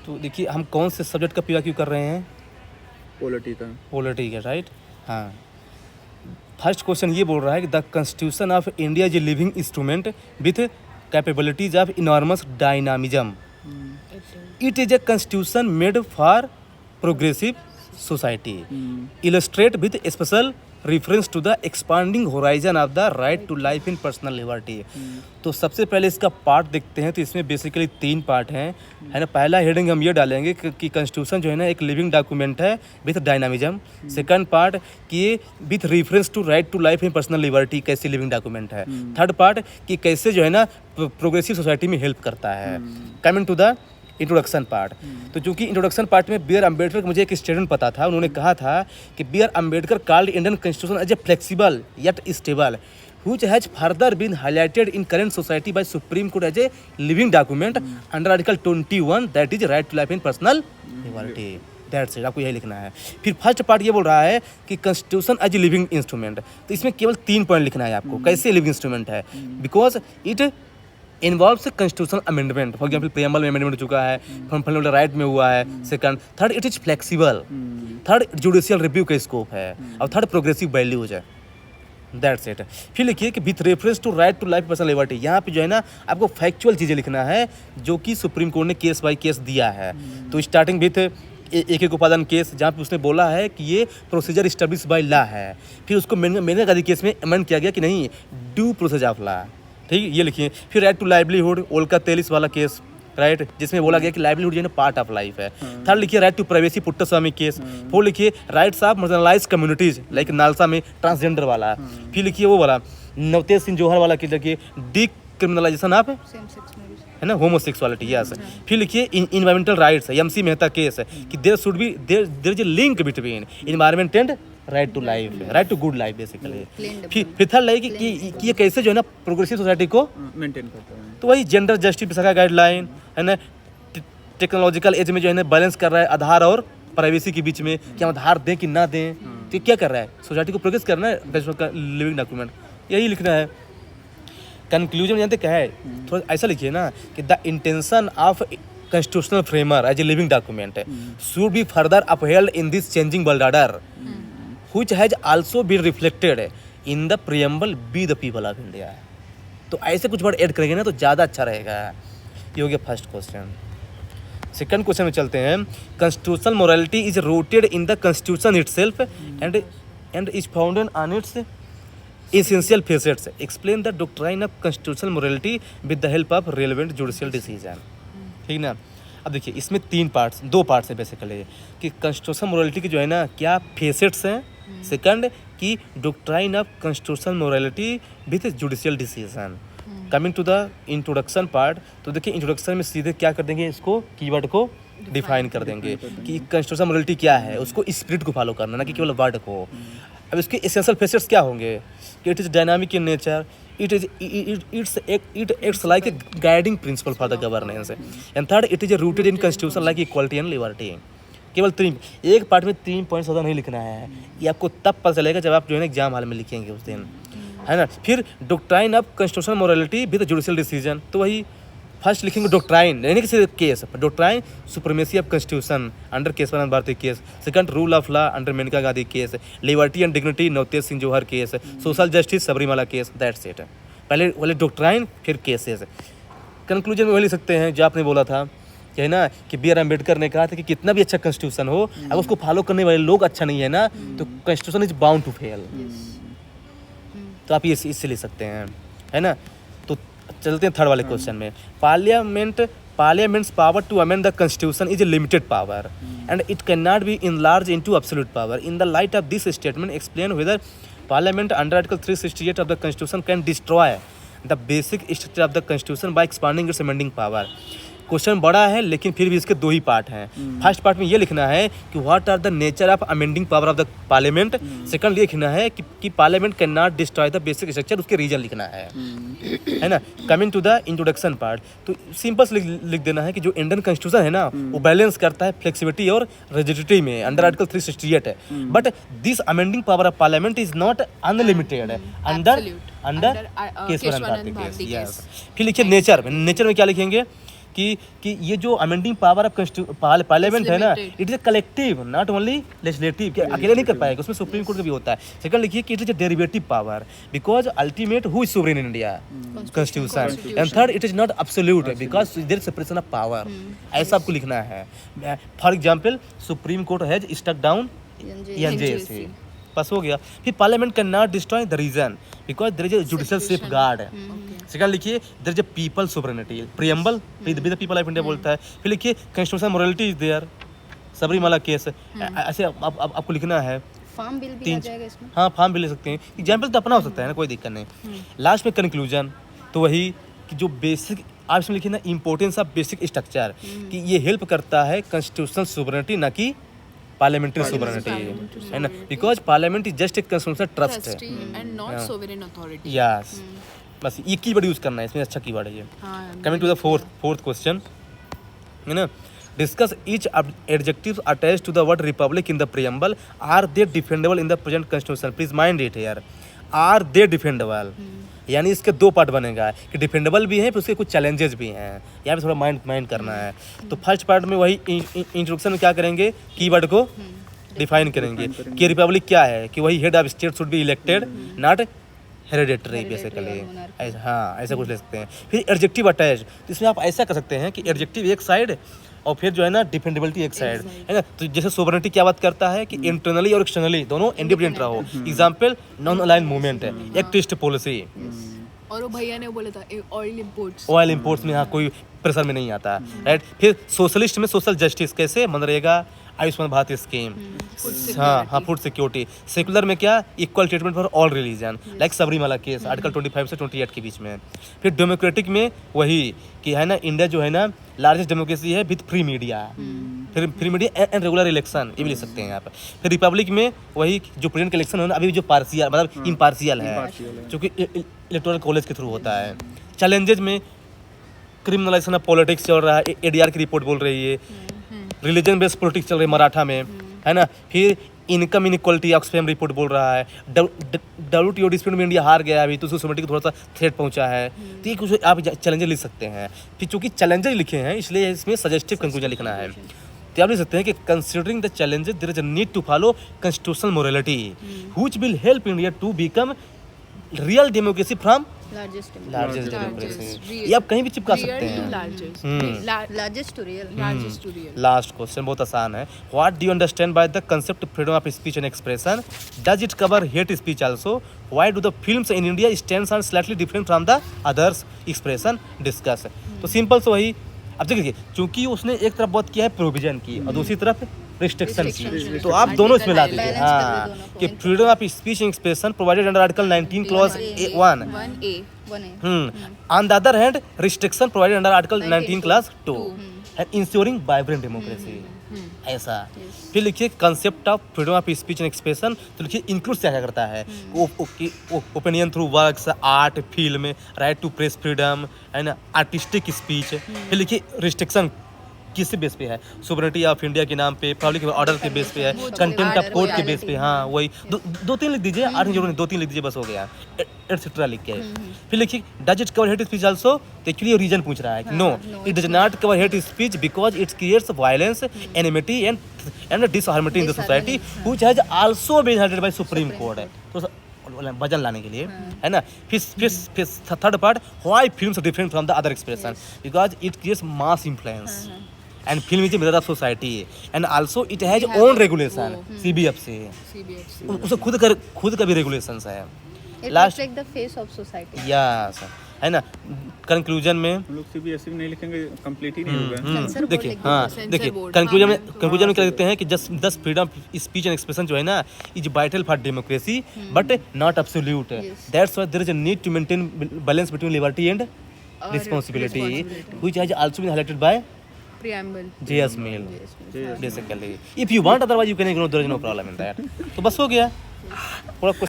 तो देखिए हम कौन से सब्जेक्ट का पीवाईक्यू कर रहे हैं? पॉलिटी का। पॉलिटी का, राइट। हाँ, फर्स्ट क्वेश्चन ये बोल रहा है कि the constitution of India is a living instrument with capabilities of enormous dynamism. It is a constitution made for progressive society, illustrate with special reference to the expanding horizon of the right to life in personal liberty। तो सबसे पहले इसका part देखते हैं। तो इसमें basically 3 part हैं, है ना। पहला हेडिंग हम ये डालेंगे कि कॉन्स्टिट्यूशन जो है ना एक लिविंग डॉक्यूमेंट है विथ डायनामिज्म। सेकंड पार्ट कि ये with reference to right to life in personal liberty कैसी लिविंग डॉक्यूमेंट है। थर्ड पार्ट कि कैसे जो है ना प्रोग्रेसिव सोसाइटी में हेल्प करता है। Coming to the introduction part, तो चूंकि इंट्रोडक्शन पार्ट में बी आर अम्बेडकर, मुझे एक स्टेटमेंट पता था, उन्होंने कहा था कि B R Ambedkar called Indian constitution as a flexible yet stable which has further been highlighted in current society by Supreme Court as a living document under Article 21 that is right to life in personal liberty। That's it, आपको यही लिखना है। फिर first part ये बोल रहा है कि constitution as a living instrument, तो इसमें केवल 3 पॉइंट लिखना है आपको। कैसे लिविंग इंस्ट्रूमेंट है? Because it involves constitutional amendment. For example preamble में अमेंडमेंट हो चुका है, फंडामेंटल राइट में हुआ है। Second, third it is flexible, third judicial review का स्कोप है, और थर्ड प्रोग्रेसिव वैल्यूज है। That's it. फिर लिखिए कि with reference to right to life personal liberty, यहाँ पे जो है ना आपको फैक्चुअल चीज़ें लिखना है जो कि सुप्रीम कोर्ट ने केस बाय केस दिया है। तो स्टार्टिंग विथ एक एक उपादान केस, जहाँ पे उसने बोला है कि ये प्रोसीजर इस्टेब्लिश बाय लॉ है। फिर उसको मेनका गांधी केस में अमेंड किया गया कि नहीं, ड्यू प्रोसेस ऑफ लॉ। ठीक, ये लिखिए। फिर राइट टू लाइवलीहुड, ओल्का 43 वाला केस, राइट, जिसमें बोला गया कि लाइवलीहुड जो है ना पार्ट ऑफ लाइफ है। थर्ड लिखिए right to privacy, Puttaswamy case. Four लिखिए rights of marginalised communities like NALSA में ट्रांसजेंडर वाला। फिर लिखिए वो वाला नवतेज सिंह जौहर वाला केस, लिखिए डिक्रिमिनलाइजेशन ऑफ है ना होमोसेक्सुअलिटी, यस। फिर लिखिए environmental rights, M C Mehta case कि there should be there is a link between environment and right to life, right to good life basically. फिर थर्ड लाइक कि ये कैसे जो है ना प्रोग्रेसिव सोसाइटी को मेंटेन करता है। तो वही जेंडर जस्टिस विशाखा गाइडलाइन है ना, टेक्नोलॉजिकल एज में जो है ना बैलेंस कर रहा है आधार और प्राइवेसी के बीच में, कि हम आधार दें कि ना दें। तो क्या कर रहा है, सोसाइटी को प्रोग्रेस करना है, लिविंग डॉक्यूमेंट यही लिखना है। कंक्लूजन जानते क्या है, थोड़ा ऐसा लिखिए ना कि the intention of constitutional framer as a living document should be further upheld in this changing world order, which has also been reflected in the preamble be the people of India। तो ऐसे कुछ word add करेंगे ना तो ज़्यादा अच्छा रहेगा। ये हो गया फर्स्ट क्वेश्चन। सेकंड क्वेश्चन में चलते हैं। Constitutional morality is rooted in the constitution itself and is founded on it's essential facets। explain the doctrine of constitutional morality with the help of relevant judicial decision। ठीक ना। अब देखिए इसमें 2 parts हैं basically, कि कॉन्स्टिट्यूशनल मोरालिटी की जो है ना क्या फेसेट्स हैं, सेकंड कि doctrine of constitutional morality with judicial decision. Coming to the introduction part, तो देखिए इंट्रोडक्शन में सीधे क्या कर देंगे, इसको कीवर्ड को डिफाइन कर देंगे कि कॉन्स्टिट्यूशनल मोरालिटी क्या है, उसको स्पिरिट को फॉलो करना, ना कि केवल वर्ड को। अब इसके एसेंशियल फेसेट्स क्या होंगे, it is dynamic in nature, it acts like a guiding principle for the governance, and third it is rooted in constitution like equality and liberty। केवल 3, एक पार्ट में 3 पॉइंट ज़्यादा नहीं लिखना है, ये आपको तब पता चलेगा जब आप जो है ना एग्जाम हॉल में लिखेंगे उस दिन, है ना। फिर doctrine of constitutional morality with judicial decision, तो वही फर्स्ट लिखेंगे डॉक्ट्राइन यानी किसी case, doctrine supremacy of constitution under Kesavananda Bharati case. Second rule of law under Maneka Gandhi case. Liberty and dignity Navtej Singh Johar case. Social justice Sabarimala case. That's it. पहले doctrine फिर cases. Conclusion में वही लिख सकते हैं जो आपने बोला था कि है ना कि बी आर अम्बेडकर ने कहा था कि कितना भी अच्छा कॉन्स्टिट्यूशन हो, अगर उसको फॉलो करने वाले लोग अच्छा नहीं है ना तो constitution is bound to fail. तो आप ये इससे लिख सकते हैं, है ना। तो चलते हैं थर्ड वाले क्वेश्चन में। Parliament's power to amend the constitution is a limited power and it cannot be enlarged into absolute power। In the light of this statement, explain whether Parliament under Article 368 of the Constitution can destroy the basic structure of the Constitution by expanding its amending power। Question बड़ा है लेकिन फिर भी इसके 2 ही part हैं। First part में ये लिखना है कि what are the nature of amending power of the parliament. Second लिखना है कि parliament can not destroy the basic structure, उसके रीजन लिखना है ना। Coming to the introduction part, तो सिंपल से लिख देना है कि जो इंडियन कॉन्स्टिट्यूशन है ना वो बैलेंस करता है फ्लेक्सिबिलिटी और रिजिडिटी में अंडर आर्टिकल 368 है, but this amending power of parliament is not unlimited under Kesavananda Bharati case. फिर लिखिए नेचर में क्या लिखेंगे कि ये जो अमेंडिंग पावर ऑफ पार्लियामेंट है ना, it is collective not only legislative, कि अकेले नहीं कर पाएगा, उसमें सुप्रीम कोर्ट का भी होता है। सेकंड लिखिए कि it is a derivative power because ultimate who is sovereign in India, constitution. And third it is not absolute because there is separation of power. ऐसा आपको लिखना है। For example Supreme Court has struck down NJSC, बस हो गया। फिर parliament can not destroy the reason because there is a judicial safeguard. Second लिखिए there is a people sovereignty, preamble with the people of India बोलता है। फिर लिखिए constitutional morality is there, Sabarimala case. ऐसे आपको लिखना है। फार्म बिल भी आ जाएगा इसमें। हाँ, फार्म बिल ले सकते हैं, एग्जाम्पल तो अपना हो सकता है ना, कोई दिक्कत नहीं। लास्ट में कंक्लूजन, तो वही कि जो बेसिक आप इसमें लिखिए ना, इंपॉर्टेंस ऑफ बेसिक स्ट्रक्चर, कि ये हेल्प करता है कॉन्स्टिट्यूशनल सोवरेनिटी ना कि पार्लियामेंट्री सोवरेनिटी, है ना, बिकॉज पार्लियामेंट इज जस्ट एक कॉन्स्टिट्यूशनल ट्रस्ट है and not sovereign authority. Yes, बस ये कीवर्ड यूज करना है इसमें, अच्छा कीवर्ड है ये। Coming to the fourth question, है ना, discuss each adjectives attached to the word republic in the preamble, are they defendable in the present constitution. Please mind it here, are they defendable, यानी इसके दो part बनेगा कि defendable भी है, फिर उसके कुछ चैलेंजेस भी हैं, यहाँ पे थोड़ा माइंड करना है। तो फर्स्ट पार्ट में वही इंट्रोडक्शन में क्या करेंगे, कीवर्ड को डिफाइन करेंगे कि रिपब्लिक क्या है, कि वही head of state should be elected not hereditary basically. हाँ, ऐसा कुछ ले सकते हैं। फिर एडजेक्टिव अटैच, तो इसमें आप ऐसा कर सकते हैं कि एडजेक्टिव एक साइड और फिर जो है ना डिफेंडेबिलिटी एक साइड, है ना। तो जैसे सोवरेनिटी क्या बात करता है कि इंटरनली और एक्सटर्नली दोनों इंडिपेंडेंट रहो। एग्जाम्पल नॉन अलाइन मूवमेंट है, एक्टिस्ट पॉलिसी। और वो भैया ने बोला था ऑयल इंपोर्ट्स, ऑयल इंपोर्ट्स में यहाँ कोई प्रेशर में नहीं आता, राइट। फिर सोशलिस्ट में सोशल जस्टिस, कैसे, मनरेगा, आयुष्मान भारत स्कीम, हाँ, फूड सिक्योरिटी। सेकुलर में क्या, equal treatment for all religion, like Sabarimala case, article 25 से 28 के बीच में। फिर डेमोक्रेटिक में वही कि है ना, इंडिया जो है ना लार्जेस्ट डेमोक्रेसी है विद फ्री मीडिया, फिर free media and regular election, ये भी ले सकते हैं यहाँ पर। फिर रिपब्लिक में वही जो प्रेजेंट इलेक्शन हो ना, अभी जो पार्शियल मतलब इम्पार्शियल है, जो कि इलेक्टोरल कॉलेज के थ्रू होता है। चैलेंजेस में क्रिमिनलाइजेशन ऑफ पॉलिटिक्स चल रहा है, ADR की रिपोर्ट बोल रही है। रिलीजन बेस्ड पॉलिटिक्स चल रही है मराठा में, है ना। फिर इनकम इनइक्वालिटी ऑक्सफैम रिपोर्ट बोल रहा है। WTO डिस्प्यूट में इंडिया हार गया अभी, तो सोसाइटी को थोड़ा सा थ्रेट पहुंचा है। तो ये कुछ आप चैलेंजेस लिख सकते हैं। फिर चूंकि चैलेंजेस लिखे हैं इसलिए इसमें सजेस्टिव कंक्लूजन लिखना है। तो आप लिख सकते हैं कि considering the challenges there is a need to follow constitutional morality which will help India to become real democracy from largest democracy. ये आप कहीं भी चिपका सकते हैं। Largest to real. Last question बहुत आसान है। What do you understand by the concept freedom of speech and expression? Does it cover hate speech also? Why do the films in India stands are slightly different from the others expression? Discuss. तो simple से वही, अब देखिए चूंकि उसने एक तरफ बात किया है प्रोविजन की और दूसरी तरफ रिस्ट्रिक्शन की, तो आप दोनों इसमें ला दीजिए। हाँ, कि freedom of speech and expression provided under article 19 clause 1 on the other hand restriction provided under article 19 clause 2 and ensuring vibrant democracy. ऐसा। फिर लिखिए concept of freedom of speech and expression, तो लिखिए इंक्लूड क्या करता है, opinion through works, art, film, right to press freedom, है ना, आर्टिस्टिक स्पीच। फिर लिखिए रिस्ट्रिक्शन किस बेस पे है, सोवरेनिटी ऑफ इंडिया के नाम पे, पब्लिक ऑर्डर के बेस पे है, कंटेम्प्ट ऑफ कोर्ट के बेस पे। हाँ, वही दो तीन लिख दीजिए, आठ जरूर नहीं, 2-3 लिख दीजिए, बस हो गया, एटसेट्रा लिख के। फिर लिखिए does it cover hate speech also? तो एक्चुअली रीजन पूछ रहा है। No, it does not cover hate speech because it creates violence, enmity and disharmony in the society which has also been helded by Supreme Court. तो वजन लाने के लिए, है ना। फिर third part, why films are different from the other expression? Because it creates mass influence and film is a mirror of society and also it has own regulation, CBFC। उसे खुद का भी regulations है। Last like the face of society। Yes, है ना। Conclusion में हम लोग CBSE नहीं लिखेंगे, कंप्लीट ही नहीं होगा। देखिए, हाँ देखिए, कंक्लूजन में क्या कहते हैं कि just freedom speech and expression जो है ना is vital for democracy but not absolute. That's why there is a need to maintain balance between liberty and responsibility which has also been highlighted by preamble JS Mill basically. If you want, otherwise you can ignore, there is no problem in that। तो बस हो गया।